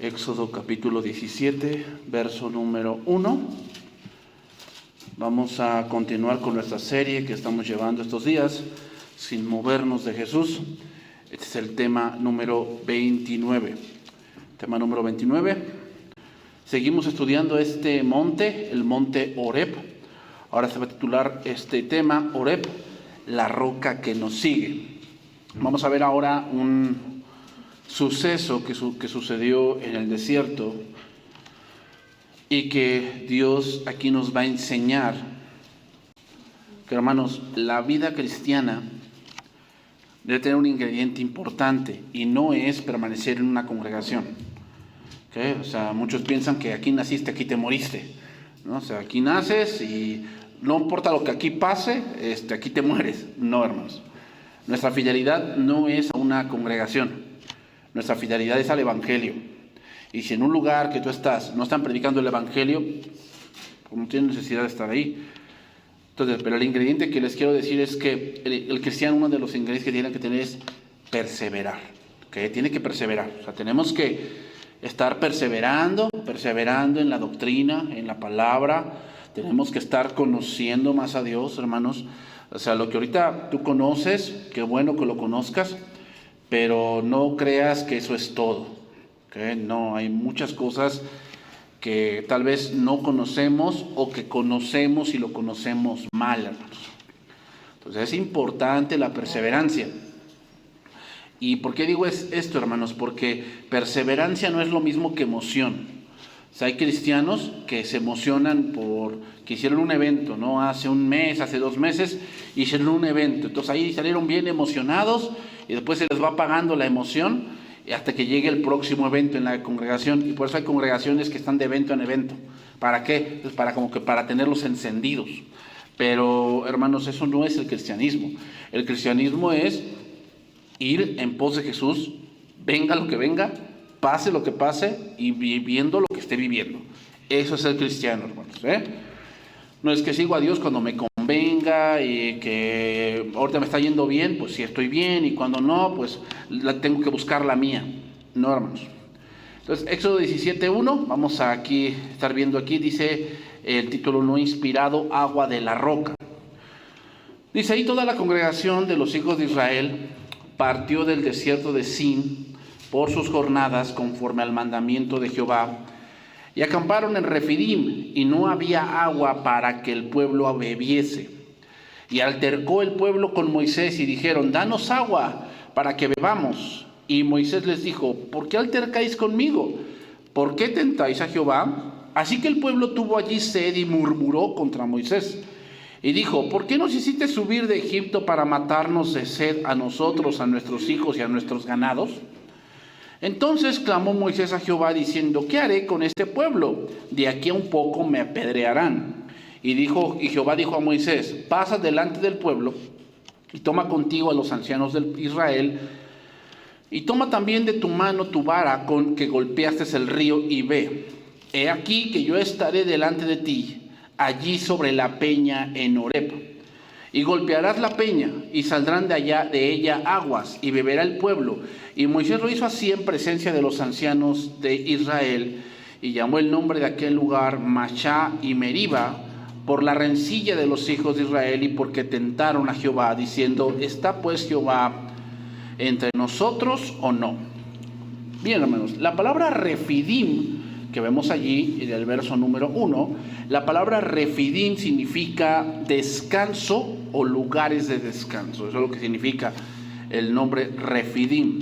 Éxodo capítulo 17, verso número 1. Vamos a continuar con nuestra serie que estamos llevando estos días, sin movernos de Jesús. Este es el tema número 29. Tema número 29. Seguimos estudiando este monte, el monte Horeb. Ahora se va a titular este tema, Horeb, la roca que nos sigue. Vamos a ver ahora un suceso que sucedió en el desierto y que Dios aquí nos va a enseñar que, hermanos, la vida cristiana debe tener un ingrediente importante y no es permanecer en una congregación. ¿Okay? O sea, muchos piensan que aquí naciste, aquí te moriste, ¿no? O sea, aquí naces y no importa lo que aquí pase, aquí te mueres. No, hermanos. Nuestra fidelidad no es a una congregación. Nuestra fidelidad es al Evangelio. Y si en un lugar que tú estás no están predicando el Evangelio, pues no tienes necesidad de estar ahí. Entonces, pero el ingrediente que les quiero decir es que el cristiano, uno de los ingredientes que tiene que tener es perseverar. ¿Okay? Tiene que perseverar. O sea, tenemos que estar perseverando en la doctrina, en la palabra. Tenemos que estar conociendo más a Dios, hermanos. O sea, lo que ahorita tú conoces, qué bueno que lo conozcas, pero no creas que eso es todo. ¿Okay? No, hay muchas cosas que tal vez no conocemos o que conocemos y lo conocemos mal, hermanos. Entonces es importante la perseverancia. ¿Y por qué digo esto, hermanos? Porque perseverancia no es lo mismo que emoción. O sea, hay cristianos que se emocionan que hicieron un evento, ¿no? Hace un mes, hace 2 meses, hicieron un evento. Entonces ahí salieron bien emocionados y después se les va apagando la emoción hasta que llegue el próximo evento en la congregación. Y por eso hay congregaciones que están de evento en evento. ¿Para qué? Pues para tenerlos encendidos. Pero, hermanos, eso no es el cristianismo. El cristianismo es ir en pos de Jesús, venga lo que venga, pase lo que pase y viviendo lo que esté viviendo. Eso es el cristiano, hermanos. No es que sigo a Dios cuando me convenga y que ahorita me está yendo bien, pues sí estoy bien, y cuando no, pues tengo que buscar la mía. No, hermanos. Entonces, Éxodo 17:1, vamos a estar viendo aquí, dice el título no inspirado, agua de la roca. Dice ahí: toda la congregación de los hijos de Israel partió del desierto de Sin por sus jornadas conforme al mandamiento de Jehová, y acamparon en Refidim, y no había agua para que el pueblo bebiese. Y altercó el pueblo con Moisés y dijeron: danos agua para que bebamos. Y Moisés les dijo: ¿por qué altercáis conmigo? ¿Por qué tentáis a Jehová? Así que el pueblo tuvo allí sed y murmuró contra Moisés. Y dijo: ¿por qué nos hiciste subir de Egipto para matarnos de sed a nosotros, a nuestros hijos y a nuestros ganados? Entonces clamó Moisés a Jehová diciendo: ¿qué haré con este pueblo? De aquí a un poco me apedrearán. Y Jehová dijo a Moisés: pasa delante del pueblo y toma contigo a los ancianos de Israel, y toma también de tu mano tu vara con que golpeaste el río, y ve. He aquí que yo estaré delante de ti, allí sobre la peña en Horeb. Y golpearás la peña, y saldrán de ella aguas, y beberá el pueblo. Y Moisés lo hizo así en presencia de los ancianos de Israel, y llamó el nombre de aquel lugar Machá y Meriba, por la rencilla de los hijos de Israel, y porque tentaron a Jehová, diciendo: ¿está pues Jehová entre nosotros o no? Bien, hermanos, la palabra Refidim, que vemos allí en el verso número 1, la palabra Refidim significa descanso o lugares de descanso. Eso es lo que significa el nombre Refidim.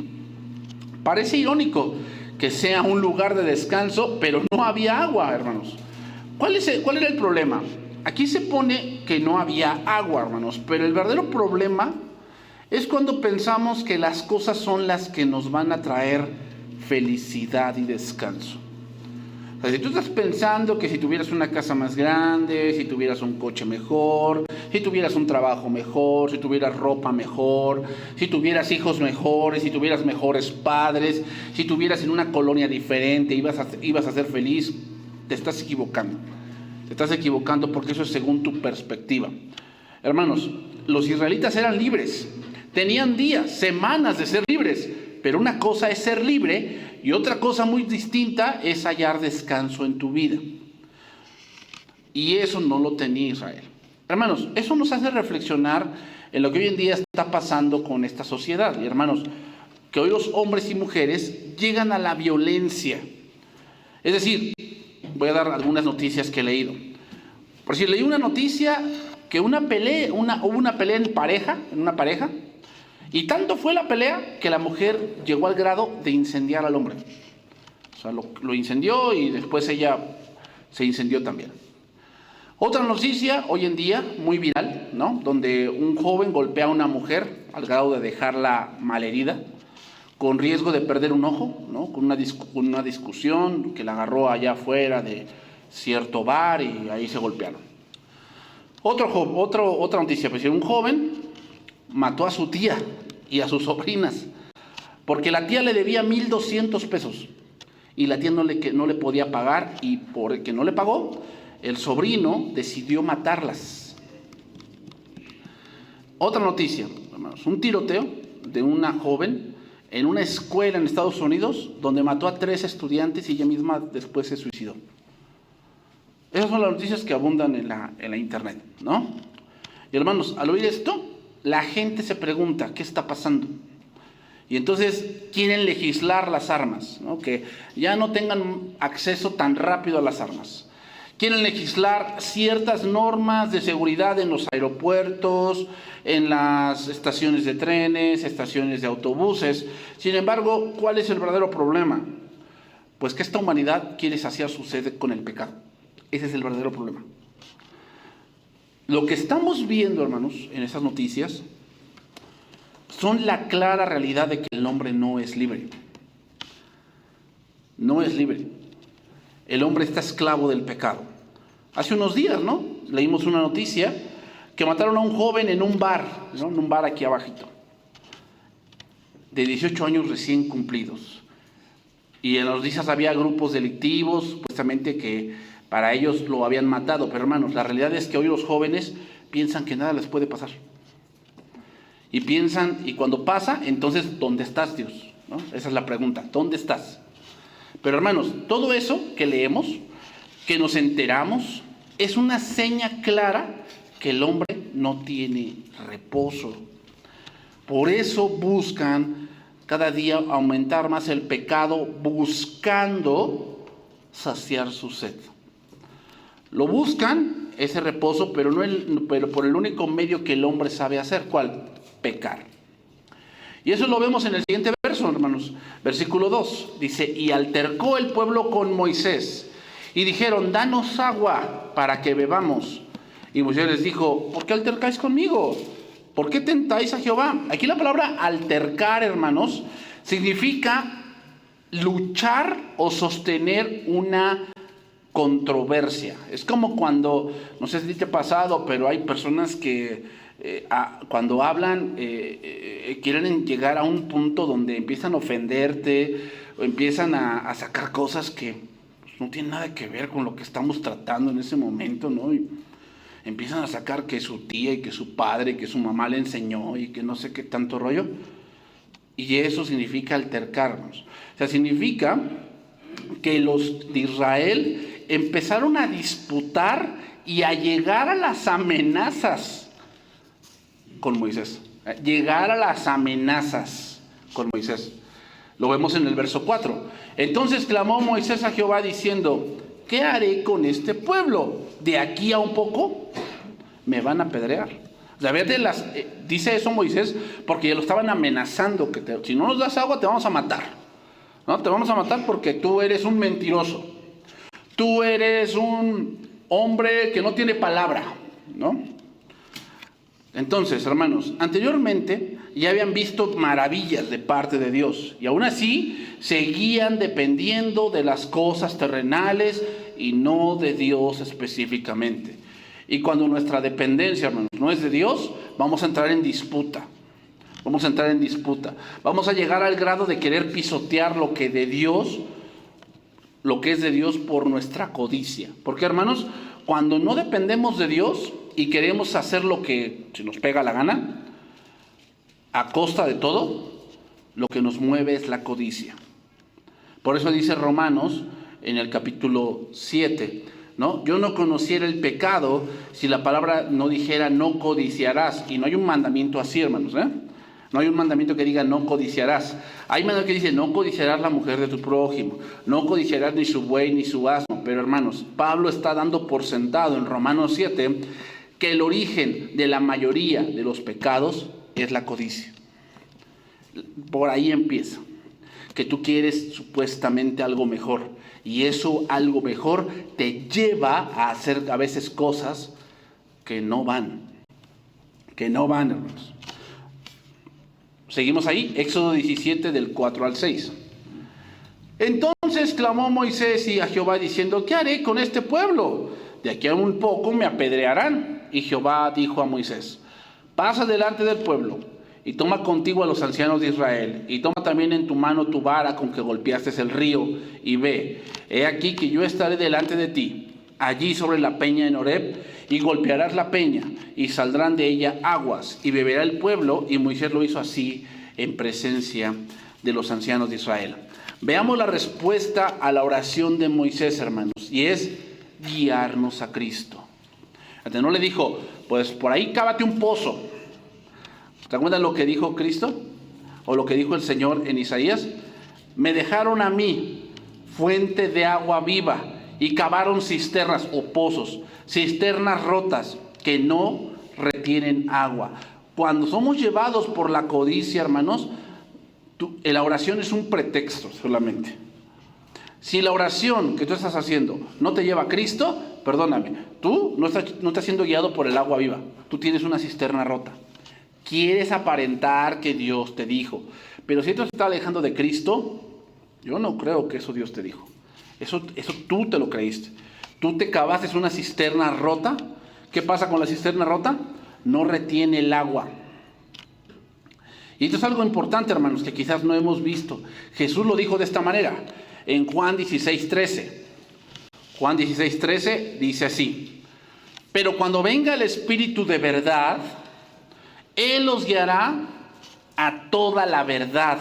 Parece irónico que sea un lugar de descanso, pero no había agua, hermanos. ¿Cuál era el problema? Aquí se pone que no había agua, hermanos, pero el verdadero problema es cuando pensamos que las cosas son las que nos van a traer felicidad y descanso. O sea, si tú estás pensando que si tuvieras una casa más grande, si tuvieras un coche mejor, si tuvieras un trabajo mejor, si tuvieras ropa mejor, si tuvieras hijos mejores, si tuvieras mejores padres, si tuvieras en una colonia diferente, ibas a ser feliz, te estás equivocando. Te estás equivocando porque eso es según tu perspectiva. Hermanos, los israelitas eran libres, tenían días, semanas de ser libres, Pero una cosa es ser libre y otra cosa muy distinta es hallar descanso en tu vida. Y eso no lo tenía Israel. Hermanos, eso nos hace reflexionar en lo que hoy en día está pasando con esta sociedad. Y hermanos, que hoy los hombres y mujeres llegan a la violencia. Es decir, voy a dar algunas noticias que he leído. Por si leí una noticia que hubo una pelea en una pareja, y tanto fue la pelea que la mujer llegó al grado de incendiar al hombre. O sea, lo incendió y después ella se incendió también. Otra noticia hoy en día muy viral, ¿no? Donde un joven golpea a una mujer al grado de dejarla malherida, con riesgo de perder un ojo, ¿no? Con una discusión que la agarró allá afuera de cierto bar y ahí se golpearon. Otra noticia, pues un joven mató a su tía y a sus sobrinas porque la tía le debía 1,200 pesos y la tía no le podía pagar, y porque no le pagó, el sobrino decidió matarlas. Otra noticia, hermanos, un tiroteo de una joven en una escuela en Estados Unidos donde mató a 3 estudiantes y ella misma después se suicidó. Esas son las noticias que abundan en la internet, ¿no? Y hermanos, al oír esto, la gente se pregunta, ¿qué está pasando? Y entonces quieren legislar las armas, ¿no? Que ya no tengan acceso tan rápido a las armas. Quieren legislar ciertas normas de seguridad en los aeropuertos, en las estaciones de trenes, estaciones de autobuses. Sin embargo, ¿cuál es el verdadero problema? Pues que esta humanidad quiere saciar su sed con el pecado. Ese es el verdadero problema. Lo que estamos viendo, hermanos, en esas noticias, son la clara realidad de que el hombre no es libre. No es libre. El hombre está esclavo del pecado. Hace unos días, ¿no? Leímos una noticia que mataron a un joven en un bar, ¿no? En un bar aquí abajito, de 18 años recién cumplidos. Y en las noticias había grupos delictivos, supuestamente que para ellos lo habían matado. Pero hermanos, la realidad es que hoy los jóvenes piensan que nada les puede pasar. Y piensan, y cuando pasa, entonces, ¿dónde estás, Dios? ¿No? Esa es la pregunta, ¿dónde estás? Pero hermanos, todo eso que leemos, que nos enteramos, es una seña clara que el hombre no tiene reposo. Por eso buscan cada día aumentar más el pecado, buscando saciar su sed. Lo buscan, ese reposo, pero por el único medio que el hombre sabe hacer. ¿Cuál? Pecar. Y eso lo vemos en el siguiente verso, hermanos. Versículo 2. Dice, y altercó el pueblo con Moisés, y dijeron, danos agua para que bebamos. Y Moisés les dijo, ¿por qué altercáis conmigo? ¿Por qué tentáis a Jehová? Aquí la palabra altercar, hermanos, significa luchar o sostener una controversia. Es como cuando, no sé si te ha pasado, pero hay personas que cuando hablan quieren llegar a un punto donde empiezan a ofenderte o empiezan a sacar cosas que pues, no tienen nada que ver con lo que estamos tratando en ese momento, ¿no? Y empiezan a sacar que su tía y que su padre, que su mamá le enseñó y que no sé qué tanto rollo. Y eso significa altercarnos. O sea, significa que los de Israel empezaron a disputar y a llegar a las amenazas con Moisés. Llegar a las amenazas con Moisés. Lo vemos en el verso 4. Entonces clamó Moisés a Jehová diciendo, ¿qué haré con este pueblo? De aquí a un poco me van a apedrear. O sea, dice eso Moisés porque ya lo estaban amenazando, que si no nos das agua te vamos a matar. ¿No? Te vamos a matar porque tú eres un mentiroso. Tú eres un hombre que no tiene palabra, ¿no? Entonces, hermanos, anteriormente ya habían visto maravillas de parte de Dios y aún así seguían dependiendo de las cosas terrenales y no de Dios específicamente. Y cuando nuestra dependencia, hermanos, no es de Dios, vamos a entrar en disputa. Vamos a entrar en disputa. Vamos a llegar al grado de querer pisotear lo que es de Dios por nuestra codicia. Porque, hermanos, cuando no dependemos de Dios y queremos hacer lo que se nos pega la gana, a costa de todo, lo que nos mueve es la codicia. Por eso dice Romanos en el capítulo 7, ¿no? Yo no conociera el pecado si la palabra no dijera no codiciarás. Y no hay un mandamiento así, hermanos, ¿eh? No hay un mandamiento que diga no codiciarás. Hay mandamiento que dice no codiciarás la mujer de tu prójimo, no codiciarás ni su buey ni su asno. Pero hermanos, Pablo está dando por sentado en Romanos 7 que el origen de la mayoría de los pecados es la codicia. Por ahí empieza. Que tú quieres supuestamente algo mejor. Y eso algo mejor te lleva a hacer a veces cosas que no van. Que no van, hermanos. Seguimos ahí, Éxodo 17 del 4 al 6. Entonces clamó Moisés y a Jehová diciendo, ¿qué haré con este pueblo? De aquí a un poco me apedrearán. Y Jehová dijo a Moisés, pasa delante del pueblo y toma contigo a los ancianos de Israel, y toma también en tu mano tu vara con que golpeaste el río, y ve, he aquí que yo estaré delante de ti, allí sobre la peña en Horeb, y golpearás la peña, y saldrán de ella aguas, y beberá el pueblo. Y Moisés lo hizo así en presencia de los ancianos de Israel. Veamos la respuesta a la oración de Moisés, hermanos, y es guiarnos a Cristo. No le dijo, pues por ahí cávate un pozo. ¿Te acuerdas lo que dijo Cristo? O lo que dijo el Señor en Isaías. Me dejaron a mí fuente de agua viva y cavaron cisternas o pozos, cisternas rotas que no retienen agua. Cuando somos llevados por la codicia, hermanos, la oración es un pretexto solamente. Si la oración que tú estás haciendo no te lleva a Cristo, perdóname, tú no estás siendo guiado por el agua viva. Tú tienes una cisterna rota. Quieres aparentar que Dios te dijo. Pero si esto se está alejando de Cristo, yo no creo que eso Dios te dijo. Eso tú te lo creíste. Tú te cavaste una cisterna rota. ¿Qué pasa con la cisterna rota? No retiene el agua. Y esto es algo importante, hermanos, que quizás no hemos visto. Jesús lo dijo de esta manera, en Juan 16:13. Juan 16:13 dice así, pero cuando venga el Espíritu de verdad, Él os guiará a toda la verdad,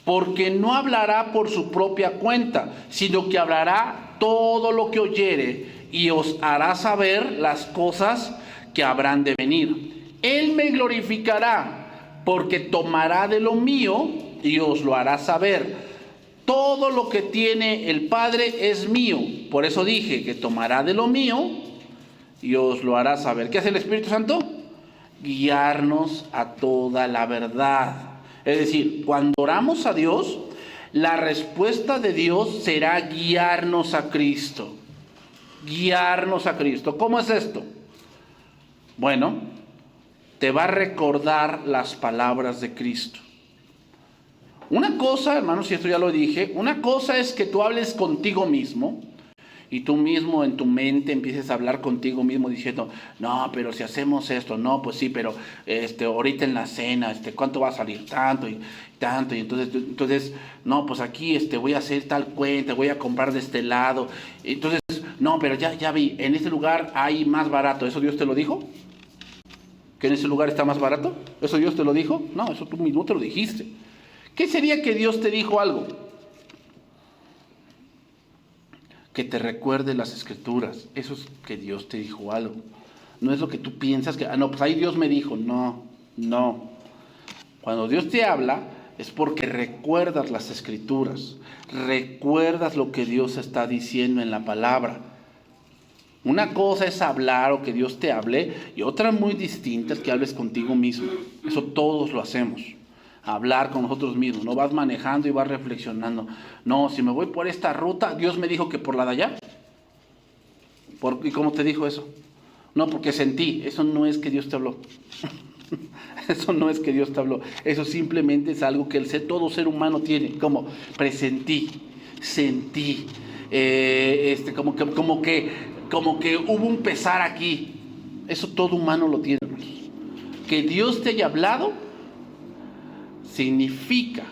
porque no hablará por su propia cuenta, sino que hablará todo lo que oyere y os hará saber las cosas que habrán de venir. Él me glorificará, porque tomará de lo mío y os lo hará saber. Todo lo que tiene el Padre es mío. Por eso dije que tomará de lo mío y os lo hará saber. ¿Qué hace el Espíritu Santo? Guiarnos a toda la verdad. Es decir, cuando oramos a Dios, la respuesta de Dios será guiarnos a Cristo. Guiarnos a Cristo. ¿Cómo es esto? Bueno, te va a recordar las palabras de Cristo. Una cosa, hermanos, y esto ya lo dije, una cosa es que tú hables contigo mismo y tú mismo en tu mente empieces a hablar contigo mismo diciendo, no, pero si hacemos esto, no, pues sí, pero ahorita en la cena, ¿cuánto va a salir? Tanto y tanto, y entonces no, pues aquí voy a hacer tal cuenta, voy a comprar de este lado, entonces, no, pero ya vi, en este lugar hay más barato. ¿Eso Dios te lo dijo? ¿Que en ese lugar está más barato? ¿Eso Dios te lo dijo? No, eso tú mismo te lo dijiste. ¿Qué sería que Dios te dijo algo? Que te recuerde las Escrituras. Eso es que Dios te dijo algo. No es lo que tú piensas que, no, pues ahí Dios me dijo. No. Cuando Dios te habla es porque recuerdas las Escrituras. Recuerdas lo que Dios está diciendo en la palabra. Una cosa es hablar o que Dios te hable, y otra muy distinta es que hables contigo mismo. Eso todos lo hacemos. Hablar con nosotros mismos. No vas manejando y vas reflexionando. No, si me voy por esta ruta, Dios me dijo que por la de allá. ¿Y cómo te dijo eso? No, porque sentí. Eso no es que Dios te habló. Eso no es que Dios te habló. Eso simplemente es algo que todo ser humano tiene. Como presentí, sentí. Como que hubo un pesar aquí. Eso todo humano lo tiene. Que Dios te haya hablado significa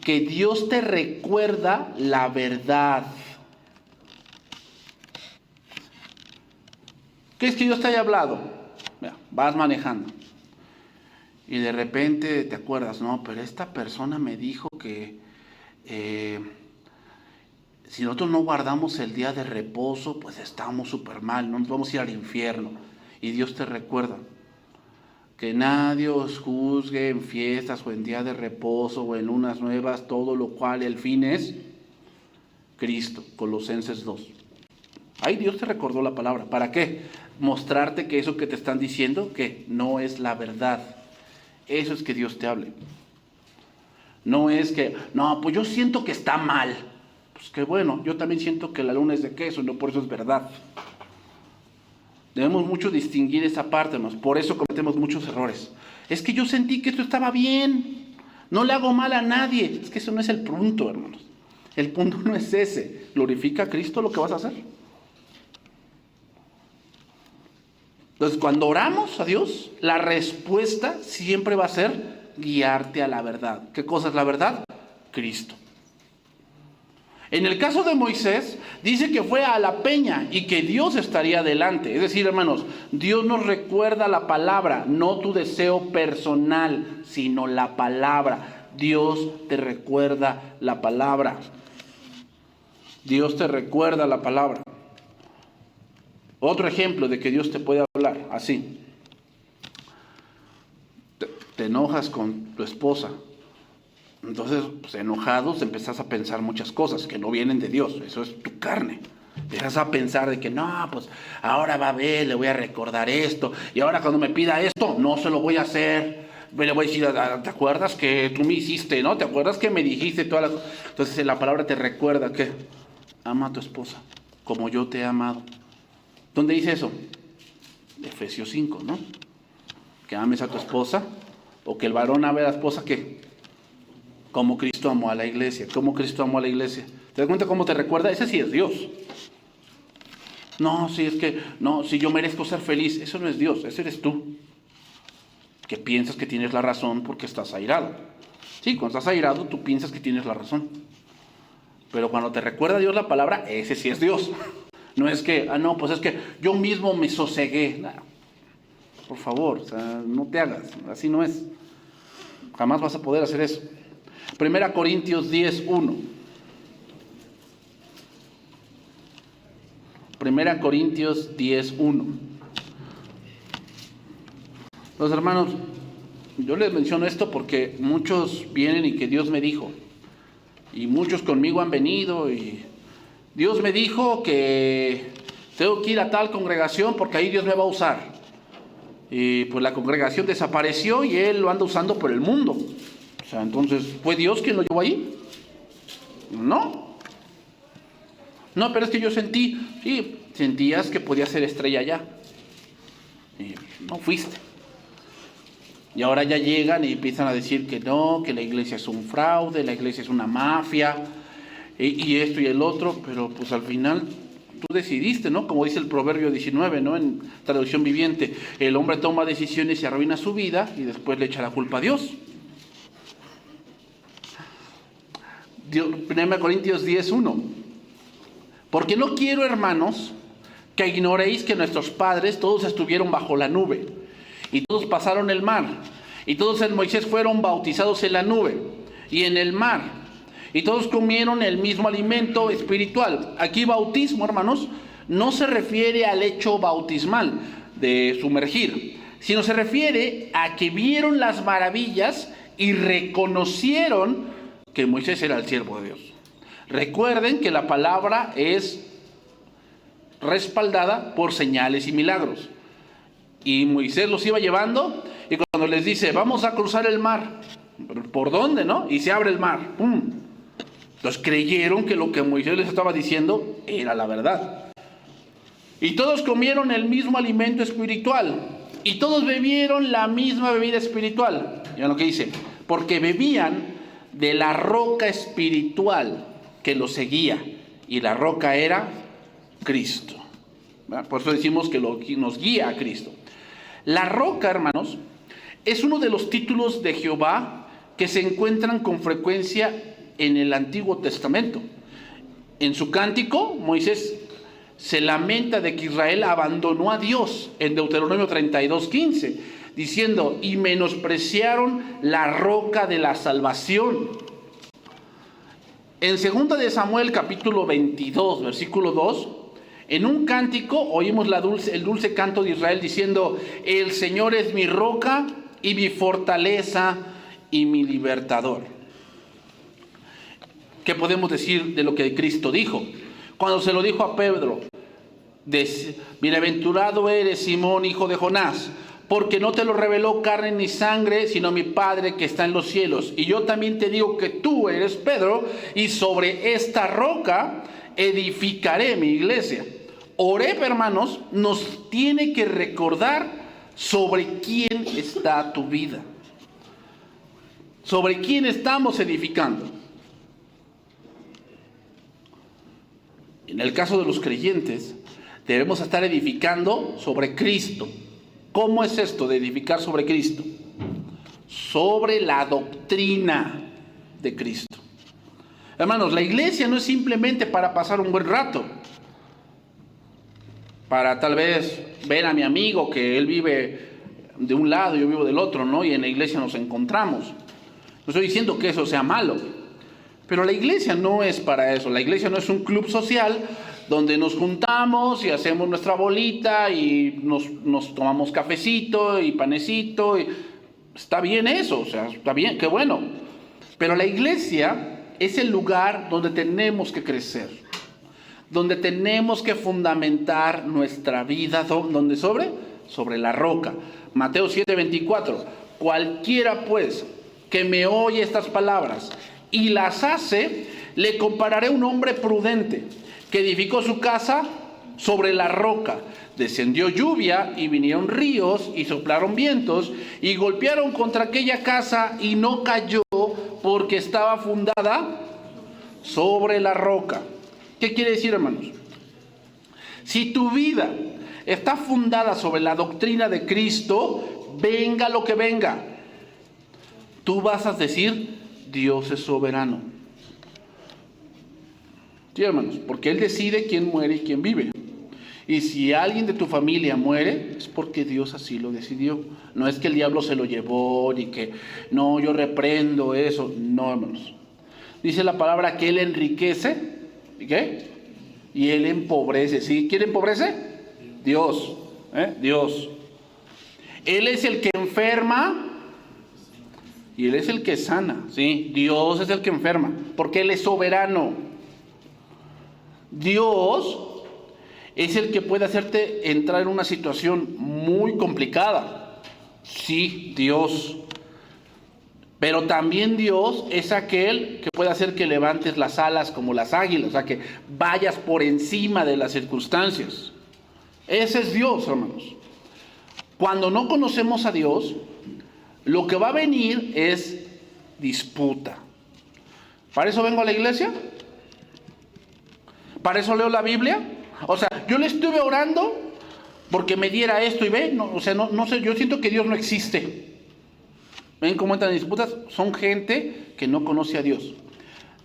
que Dios te recuerda la verdad. ¿Qué es que Dios te haya hablado? Mira, vas manejando Y de repente te acuerdas, no, pero esta persona me dijo que si nosotros no guardamos el día de reposo, pues estamos súper mal, no nos vamos a ir al infierno. Y Dios te recuerda que nadie os juzgue en fiestas o en día de reposo o en lunas nuevas, todo lo cual el fin es Cristo. Colosenses 2. Ahí Dios te recordó la palabra. ¿Para qué? Mostrarte que eso que te están diciendo, que no es la verdad. Eso es que Dios te hable. No es que, no, pues yo siento que está mal. Pues que bueno, yo también siento que la luna es de queso, no por eso es verdad. Debemos mucho distinguir esa parte, hermanos. Por eso cometemos muchos errores. Es que yo sentí que esto estaba bien. No le hago mal a nadie. Es que eso no es el punto, hermanos. El punto no es ese. ¿Glorifica a Cristo lo que vas a hacer? Entonces, cuando oramos a Dios, la respuesta siempre va a ser guiarte a la verdad. ¿Qué cosa es la verdad? Cristo. En el caso de Moisés, dice que fue a la peña y que Dios estaría delante. Es decir, hermanos, Dios nos recuerda la palabra, no tu deseo personal, sino la palabra. Dios te recuerda la palabra. Dios te recuerda la palabra. Otro ejemplo de que Dios te puede hablar, así. Te enojas con tu esposa. Entonces, pues, enojados, empezás a pensar muchas cosas que no vienen de Dios. Eso es tu carne. Empiezas a pensar de que no, pues ahora va a ver, le voy a recordar esto. Y ahora cuando me pida esto, no se lo voy a hacer. Le voy a decir, ¿te acuerdas que tú me hiciste, no? ¿Te acuerdas que me dijiste todas las cosas? Entonces la palabra te recuerda que ama a tu esposa como yo te he amado. ¿Dónde dice eso? Efesios 5, ¿no? Que ames a tu esposa, o que el varón ame a la esposa, ¿qué? Como Cristo amó a la iglesia. ¿Cómo Cristo amó a la iglesia? ¿Te das cuenta cómo te recuerda? Ese sí es Dios. No, si es que, no, si yo merezco ser feliz, eso no es Dios, ese eres tú. Que piensas que tienes la razón porque estás airado. Sí, cuando estás airado, tú piensas que tienes la razón. Pero cuando te recuerda Dios la palabra, ese sí es Dios. No es que, no, pues es que yo mismo me sosegué. No, por favor, o sea, no te hagas, así no es. Jamás vas a poder hacer eso. 1 Corintios 10:1. 1 Corintios 10:1. Los hermanos, yo les menciono esto porque muchos vienen y que Dios me dijo. Y muchos conmigo han venido y Dios me dijo que tengo que ir a tal congregación porque ahí Dios me va a usar. Y pues la congregación desapareció y Él lo anda usando por el mundo. O sea, entonces, ¿fue Dios quien lo llevó ahí? No. No, pero es que yo sentí, sí, sentías que podía ser estrella allá. Y no fuiste. Y ahora ya llegan y empiezan a decir que no, que la iglesia es un fraude, la iglesia es una mafia, y esto y el otro, pero pues al final tú decidiste, ¿no? Como dice el Proverbio 19, ¿no? En traducción viviente, el hombre toma decisiones y arruina su vida y después le echa la culpa a Dios. 1 Corintios 10:1. Porque no quiero, hermanos, que ignoréis que nuestros padres todos estuvieron bajo la nube, y todos pasaron el mar, y todos en Moisés fueron bautizados en la nube y en el mar, y todos comieron el mismo alimento espiritual. Aquí bautismo, hermanos, no se refiere al hecho bautismal de sumergir, sino se refiere a que vieron las maravillas y reconocieron que Moisés era el siervo de Dios. Recuerden que la palabra es respaldada por señales y milagros. Y Moisés los iba llevando y cuando les dice, vamos a cruzar el mar, ¿por dónde, no? Y se abre el mar. ¡Pum! Entonces creyeron que lo que Moisés les estaba diciendo era la verdad. Y todos comieron el mismo alimento espiritual. Y todos bebieron la misma bebida espiritual. ¿Ya lo que dice? Porque bebían de la roca espiritual que los seguía, y la roca era Cristo. Por eso decimos que nos guía a Cristo. La roca, hermanos, es uno de los títulos de Jehová que se encuentran con frecuencia en el Antiguo Testamento. En su cántico, Moisés se lamenta de que Israel abandonó a Dios en Deuteronomio 32:15. diciendo, y menospreciaron la roca de la salvación. En 2 de Samuel capítulo 22, versículo 2, en un cántico oímos el dulce canto de Israel diciendo, el Señor es mi roca y mi fortaleza y mi libertador. ¿Qué podemos decir de lo que Cristo dijo? Cuando se lo dijo a Pedro, bienaventurado eres Simón, hijo de Jonás, porque no te lo reveló carne ni sangre, sino mi Padre que está en los cielos. Y yo también te digo que tú eres Pedro, y sobre esta roca edificaré mi iglesia. Oreb, hermanos, nos tiene que recordar sobre quién está tu vida. Sobre quién estamos edificando. En el caso de los creyentes, debemos estar edificando sobre Cristo. ¿Cómo es esto de edificar sobre Cristo? Sobre la doctrina de Cristo. Hermanos, la iglesia no es simplemente para pasar un buen rato, para tal vez ver a mi amigo que él vive de un lado y yo vivo del otro, ¿no? Y en la iglesia nos encontramos. No estoy diciendo que eso sea malo, pero la iglesia no es para eso. La iglesia no es un club social donde nos juntamos y hacemos nuestra bolita y nos tomamos cafecito y panecito. Está bien eso, o sea, está bien, qué bueno. Pero la iglesia es el lugar donde tenemos que crecer, donde tenemos que fundamentar nuestra vida, donde sobre la roca. Mateo 7:24, cualquiera pues que me oye estas palabras y las hace, le compararé a un hombre prudente que edificó su casa sobre la roca. Descendió lluvia y vinieron ríos y soplaron vientos y golpearon contra aquella casa y no cayó porque estaba fundada sobre la roca. ¿Qué quiere decir, hermanos? Si tu vida está fundada sobre la doctrina de Cristo, venga lo que venga, tú vas a decir, Dios es soberano. Sí, hermanos, porque Él decide quién muere y quién vive. Y si alguien de tu familia muere, es porque Dios así lo decidió. No es que el diablo se lo llevó, ni que, no, yo reprendo eso. No, hermanos. Dice la palabra que Él enriquece, ¿y qué? Y Él empobrece. ¿Sí? ¿Quién empobrece? Dios. Dios. Él es el que enferma y Él es el que sana. ¿Sí? Dios es el que enferma, porque Él es soberano. Dios es el que puede hacerte entrar en una situación muy complicada. Sí, Dios. Pero también Dios es aquel que puede hacer que levantes las alas como las águilas, o sea, que vayas por encima de las circunstancias. Ese es Dios, hermanos. Cuando no conocemos a Dios, lo que va a venir es disputa. ¿Para eso vengo a la iglesia? ¿Para eso leo la Biblia? O sea, yo le estuve orando porque me diera esto y ve, no, o sea, no sé, yo siento que Dios no existe. ¿Ven cómo entran en disputas? Son gente que no conoce a Dios.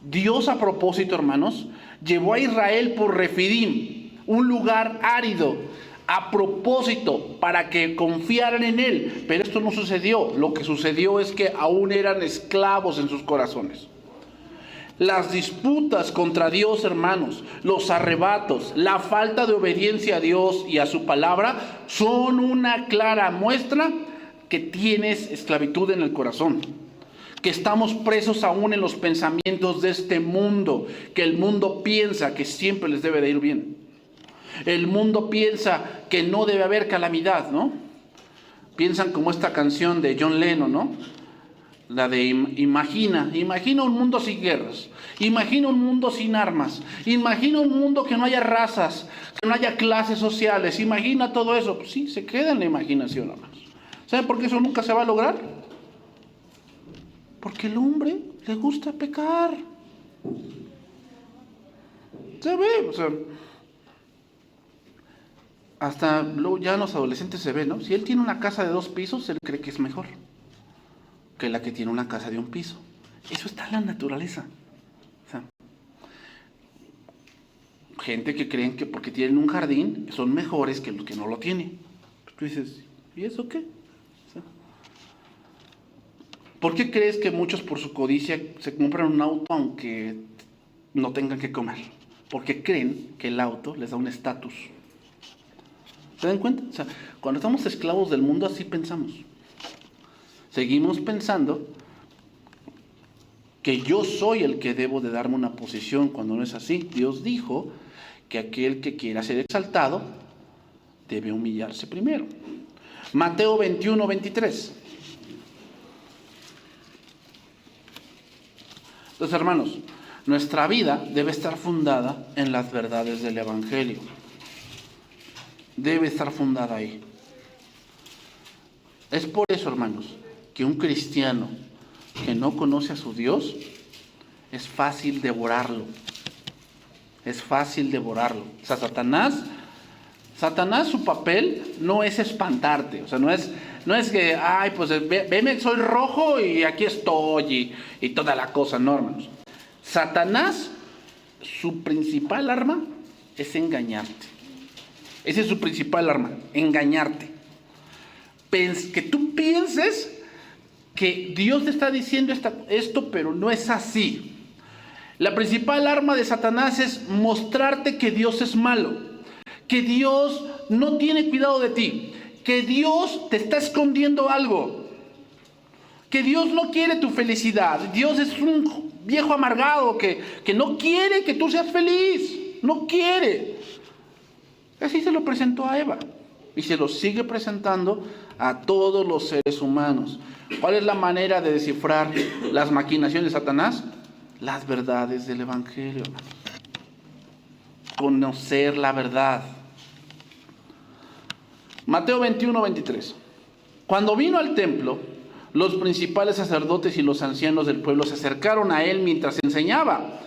Dios, a propósito, hermanos, llevó a Israel por Refidim, un lugar árido, a propósito, para que confiaran en Él. Pero esto no sucedió. Lo que sucedió es que aún eran esclavos en sus corazones. Las disputas contra Dios, hermanos, los arrebatos, la falta de obediencia a Dios y a su palabra son una clara muestra que tienes esclavitud en el corazón, que estamos presos aún en los pensamientos de este mundo, que el mundo piensa que siempre les debe de ir bien. El mundo piensa que no debe haber calamidad, ¿no? Piensan como esta canción de John Lennon, ¿no? La de imagina un mundo sin guerras, imagina un mundo sin armas, imagina un mundo que no haya razas, que no haya clases sociales, imagina todo eso. Pues sí, se queda en la imaginación, hermanos. ¿Saben por qué eso nunca se va a lograr? Porque al hombre le gusta pecar. Se ve, o sea, hasta luego ya los adolescentes se ve, ¿no? Si él tiene una casa de 2 pisos, él cree que es mejor que la que tiene una casa de 1 piso. Eso está en la naturaleza. O sea, gente que creen que porque tienen un jardín son mejores que los que no lo tienen. Tú dices, ¿y eso qué? O sea, ¿Por qué crees que muchos por su codicia se compran un auto aunque no tengan que comer? Porque creen que el auto les da un estatus. ¿Se dan cuenta? O sea, cuando estamos esclavos del mundo así pensamos. Seguimos pensando que yo soy el que debo de darme una posición cuando no es así. Dios dijo que aquel que quiera ser exaltado debe humillarse primero. Mateo 21, 23. Entonces, hermanos, nuestra vida debe estar fundada en las verdades del Evangelio. Debe estar fundada ahí. Es por eso, hermanos, que un cristiano que no conoce a su Dios, es fácil devorarlo. Es fácil devorarlo. O sea, Satanás su papel no es espantarte. O sea, no es que, ay, pues veme, soy rojo y aquí estoy y toda la cosa, no, hermanos. Satanás, su principal arma es engañarte. Ese es su principal arma, engañarte. Que tú pienses que Dios te está diciendo esto, pero no es así. La principal arma de Satanás es mostrarte que Dios es malo, que Dios no tiene cuidado de ti, que Dios te está escondiendo algo, que Dios no quiere tu felicidad. Dios es un viejo amargado que no quiere que tú seas feliz, no quiere. Así se lo presentó a Eva y se lo sigue presentando a todos los seres humanos. ¿Cuál es la manera de descifrar las maquinaciones de Satanás? Las verdades del Evangelio. Conocer la verdad. Mateo 21, 23. Cuando vino al templo, los principales sacerdotes y los ancianos del pueblo se acercaron a él mientras enseñaba.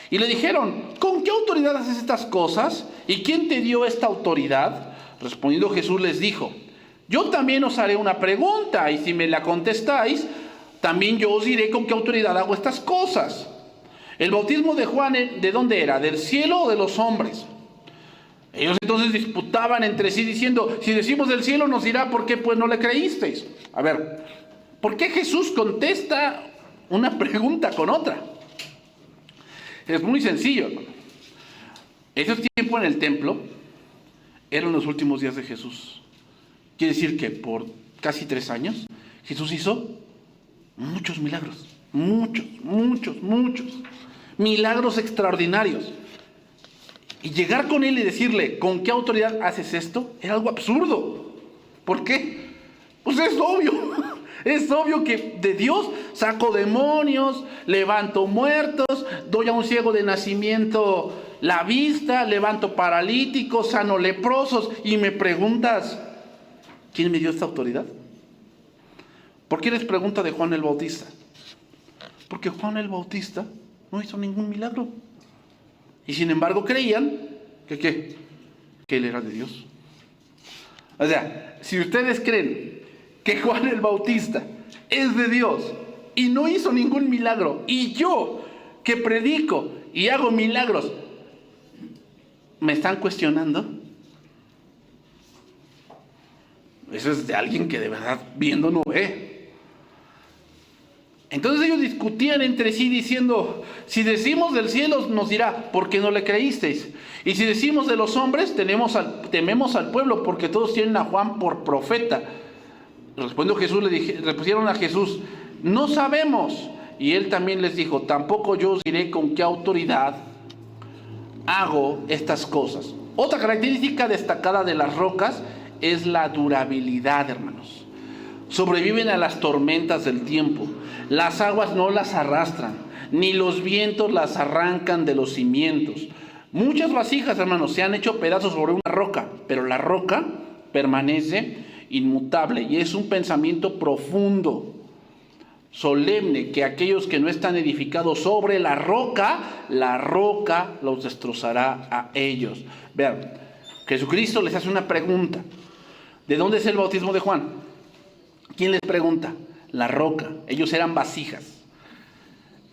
Y le dijeron, ¿con qué autoridad haces estas cosas? ¿Y quién te dio esta autoridad? Respondiendo Jesús les dijo, yo también os haré una pregunta, y si me la contestáis, también yo os diré con qué autoridad hago estas cosas. El bautismo de Juan, ¿de dónde era? ¿Del cielo o de los hombres? Ellos entonces disputaban entre sí diciendo, si decimos del cielo nos dirá por qué pues no le creísteis. A ver, ¿por qué Jesús contesta una pregunta con otra? Es muy sencillo, hermano. Ese tiempo en el templo eran los últimos días de Jesús. Quiere decir que por casi 3 años Jesús hizo muchos milagros. Muchos milagros extraordinarios. Y llegar con él y decirle, ¿con qué autoridad haces esto? Era algo absurdo. ¿Por qué? Pues es obvio. Es obvio que de Dios saco demonios, levanto muertos, doy a un ciego de nacimiento la vista, levanto paralíticos, sano leprosos. Y me preguntas, ¿quién me dio esta autoridad? ¿Por qué les pregunta de Juan el Bautista? Porque Juan el Bautista no hizo ningún milagro. Y sin embargo creían que él era de Dios. O sea, si ustedes creen que Juan el Bautista es de Dios y no hizo ningún milagro, y yo que predico y hago milagros, ¿me están cuestionando? Eso es de alguien que de verdad viendo no ve. Entonces ellos discutían entre sí diciendo, si decimos del cielo nos dirá, ¿por qué no le creísteis? Y si decimos de los hombres, tememos al pueblo, porque todos tienen a Juan por profeta. Respondió Jesús, le pusieron a Jesús, no sabemos. Y él también les dijo, tampoco yo os diré con qué autoridad hago estas cosas. Otra característica destacada de las rocas es la durabilidad, hermanos. Sobreviven a las tormentas del tiempo. Las aguas no las arrastran, ni los vientos las arrancan de los cimientos. Muchas vasijas, hermanos, se han hecho pedazos sobre una roca, pero la roca permanece inmutable y es un pensamiento profundo, solemne, que aquellos que no están edificados sobre la roca los destrozará a ellos. Vean, Jesucristo les hace una pregunta. ¿De dónde es el bautismo de Juan? ¿Quién les pregunta? La roca. Ellos eran vasijas.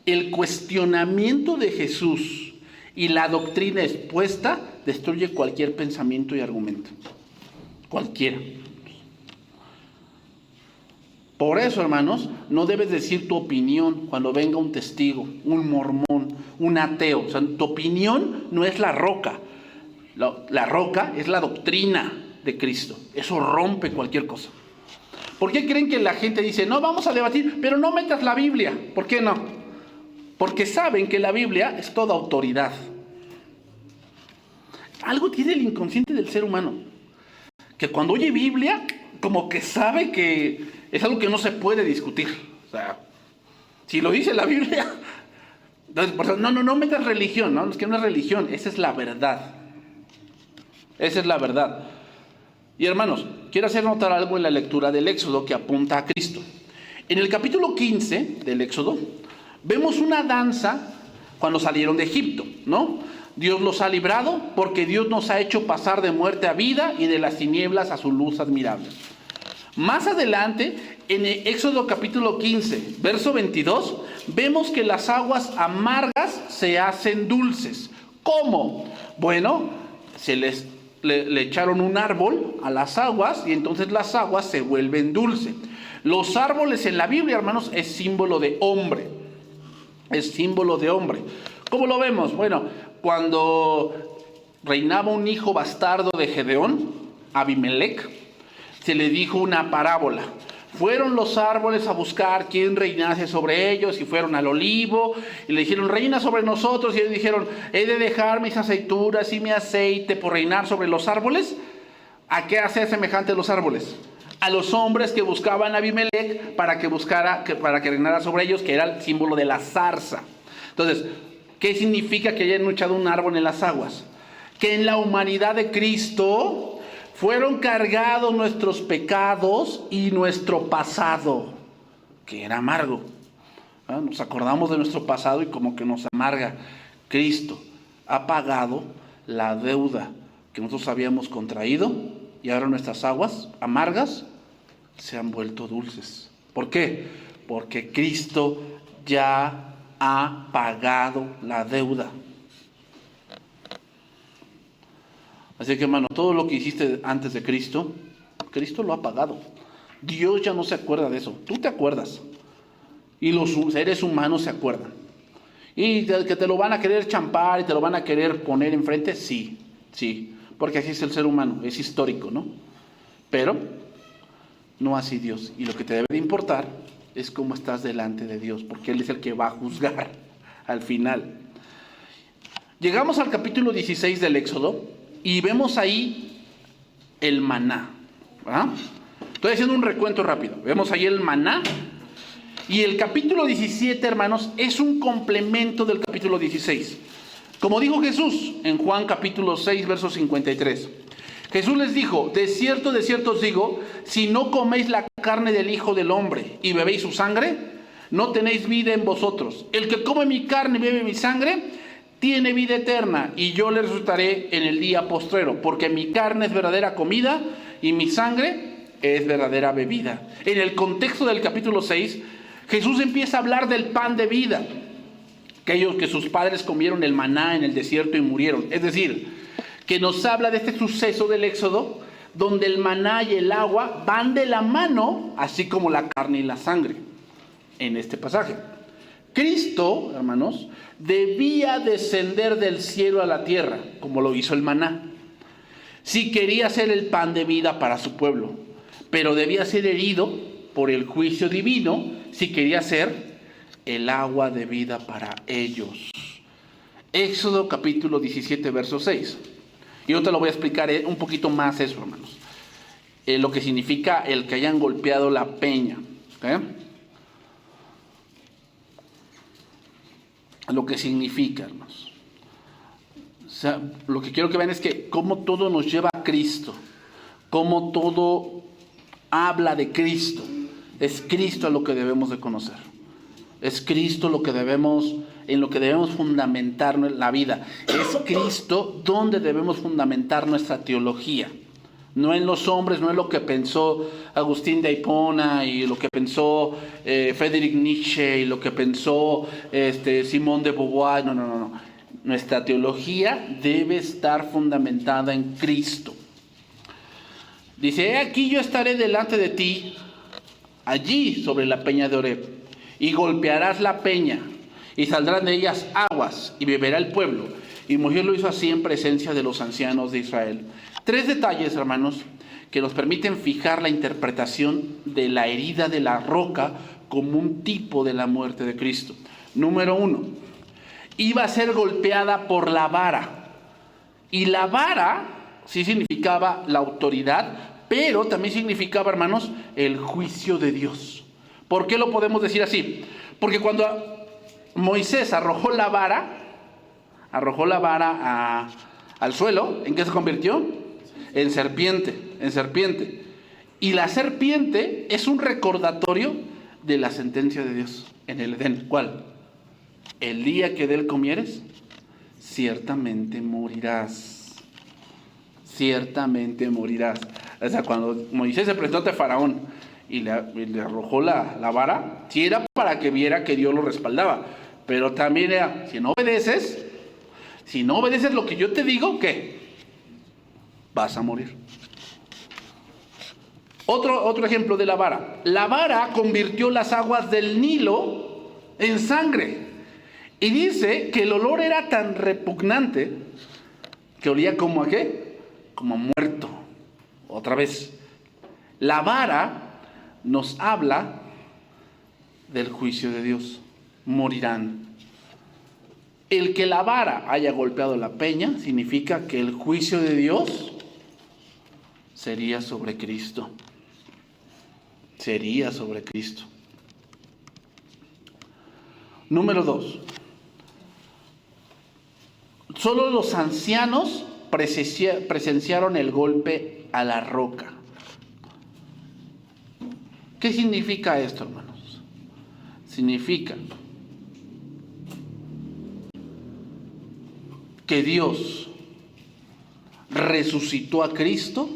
El cuestionamiento de Jesús y la doctrina expuesta destruye cualquier pensamiento y argumento. Cualquiera. Por eso, hermanos, no debes decir tu opinión cuando venga un testigo, un mormón, un ateo. O sea, tu opinión no es la roca. La roca es la doctrina de Cristo. Eso rompe cualquier cosa. ¿Por qué creen que la gente dice, no, vamos a debatir, pero no metas la Biblia? ¿Por qué no? Porque saben que la Biblia es toda autoridad. Algo tiene el inconsciente del ser humano, que cuando oye Biblia, como que sabe que es algo que no se puede discutir. O sea, si lo dice la Biblia, entonces, por eso, no metas religión, ¿no? Es que no es religión, esa es la verdad. Esa es la verdad. Y hermanos, quiero hacer notar algo en la lectura del Éxodo que apunta a Cristo. En el capítulo 15 del Éxodo, vemos una danza cuando salieron de Egipto, ¿no? Dios los ha librado porque Dios nos ha hecho pasar de muerte a vida y de las tinieblas a su luz admirable. Más adelante, en el Éxodo capítulo 15, verso 22, vemos que las aguas amargas se hacen dulces. ¿Cómo? Bueno, le echaron un árbol a las aguas y entonces las aguas se vuelven dulces. Los árboles en la Biblia, hermanos, es símbolo de hombre. Es símbolo de hombre. ¿Cómo lo vemos? Bueno, cuando reinaba un hijo bastardo de Gedeón, Abimelec, se le dijo una parábola. Fueron los árboles a buscar quién reinase sobre ellos y fueron al olivo y le dijeron, reina sobre nosotros. Y ellos dijeron, he de dejar mis aceituras y mi aceite por reinar sobre los árboles. ¿A qué hace semejante los árboles? A los hombres que buscaban a Abimelec para que reinara sobre ellos, que era el símbolo de la zarza. Entonces, ¿qué significa que hayan echado un árbol en las aguas? Que en la humanidad de Cristo fueron cargados nuestros pecados y nuestro pasado, que era amargo. Nos acordamos de nuestro pasado y como que nos amarga. Cristo ha pagado la deuda que nosotros habíamos contraído y ahora nuestras aguas amargas se han vuelto dulces. ¿Por qué? Porque Cristo ya ha pagado la deuda. Así que, hermano, todo lo que hiciste antes de Cristo, Cristo lo ha pagado. Dios ya no se acuerda de eso. Tú te acuerdas. Y los seres humanos se acuerdan. Y que te lo van a querer champar y te lo van a querer poner enfrente, sí. Porque así es el ser humano, es histórico, ¿no? Pero no así Dios. Y lo que te debe de importar es cómo estás delante de Dios, porque Él es el que va a juzgar al final. Llegamos al capítulo 16 del Éxodo y vemos ahí el maná. ¿Verdad? Estoy haciendo un recuento rápido. Vemos ahí el maná. Y el capítulo 17, hermanos, es un complemento del capítulo 16. Como dijo Jesús en Juan capítulo 6, verso 53. Jesús les dijo, de cierto os digo, si no coméis la carne del Hijo del Hombre y bebéis su sangre, no tenéis vida en vosotros. El que come mi carne y bebe mi sangre, tiene vida eterna, y yo le resucitaré en el día postrero, porque mi carne es verdadera comida y mi sangre es verdadera bebida. En el contexto del capítulo 6, Jesús empieza a hablar del pan de vida, aquellos que sus padres comieron el maná en el desierto y murieron. Es decir, que nos habla de este suceso del Éxodo, donde el maná y el agua van de la mano, así como la carne y la sangre, en este pasaje. Cristo, hermanos, debía descender del cielo a la tierra, como lo hizo el maná, si quería ser el pan de vida para su pueblo, pero debía ser herido por el juicio divino si quería ser el agua de vida para ellos. Éxodo capítulo 17, verso 6. Y yo te lo voy a explicar un poquito más eso, hermanos. Lo que significa el que hayan golpeado la peña. ¿Okay? Lo que significa, hermanos. O sea, lo que quiero que vean es que cómo todo nos lleva a Cristo. Cómo todo habla de Cristo. Es Cristo a lo que debemos de conocer. Es Cristo en lo que debemos fundamentar la vida. Es Cristo donde debemos fundamentar nuestra teología. No en los hombres, no en lo que pensó Agustín de Hipona y lo que pensó Friedrich Nietzsche y lo que pensó Simone de Beauvoir. No. Nuestra teología debe estar fundamentada en Cristo. Dice, aquí yo estaré delante de ti allí sobre la peña de Oreb, y golpearás la peña, y saldrán de ellas aguas, y beberá el pueblo. Y Moisés lo hizo así en presencia de los ancianos de Israel. 3 detalles, hermanos, que nos permiten fijar la interpretación de la herida de la roca como un tipo de la muerte de Cristo. Número 1, iba a ser golpeada por la vara. Y la vara sí significaba la autoridad, pero también significaba, hermanos, el juicio de Dios. ¿Por qué lo podemos decir así? Porque cuando Moisés arrojó la vara al suelo, ¿en qué se convirtió? En serpiente. Y la serpiente es un recordatorio de la sentencia de Dios en el Edén. ¿Cuál? El día que de él comieres, ciertamente morirás. Ciertamente morirás. O sea, cuando Moisés se presentó ante Faraón y le arrojó la vara, sí era para que viera que Dios lo respaldaba, pero también era, si no obedeces lo que yo te digo, ¿qué? Vas a morir. Otro ejemplo de la vara. La vara convirtió las aguas del Nilo en sangre. Y dice que el olor era tan repugnante que olía como a ¿qué? Como a muerto. Otra vez. La vara nos habla del juicio de Dios. Morirán. El que la vara haya golpeado la peña significa que el juicio de Dios sería sobre Cristo. Sería sobre Cristo. Número 2. Solo los ancianos presenciaron el golpe a la roca. ¿Qué significa esto, hermanos? Significa que Dios resucitó a Cristo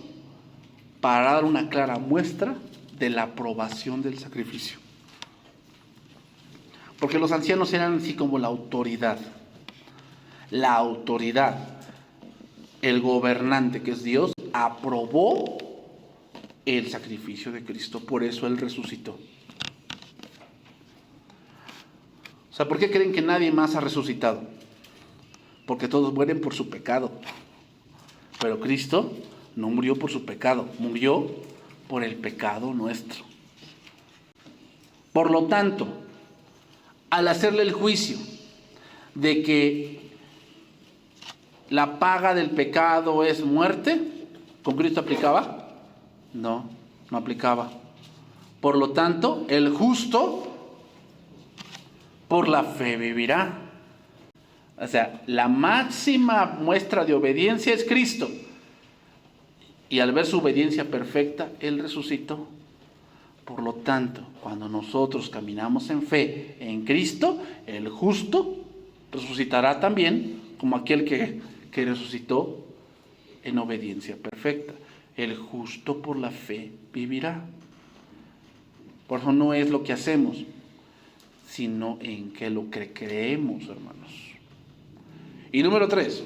para dar una clara muestra de la aprobación del sacrificio. Porque los ancianos eran así como la autoridad. La autoridad, el gobernante que es Dios, aprobó el sacrificio de Cristo. Por eso Él resucitó. O sea, ¿por qué creen que nadie más ha resucitado? Porque todos mueren por su pecado. Pero Cristo no murió por su pecado, murió por el pecado nuestro. Por lo tanto, al hacerle el juicio de que la paga del pecado es muerte, ¿con Cristo aplicaba? No, no aplicaba. Por lo tanto, el justo por la fe vivirá. O sea, la máxima muestra de obediencia es Cristo. Y al ver su obediencia perfecta, Él resucitó. Por lo tanto, cuando nosotros caminamos en fe en Cristo, el justo resucitará también como aquel que resucitó en obediencia perfecta. El justo por la fe vivirá. Por eso no es lo que hacemos, sino en que lo que creemos, hermanos. Y número 3,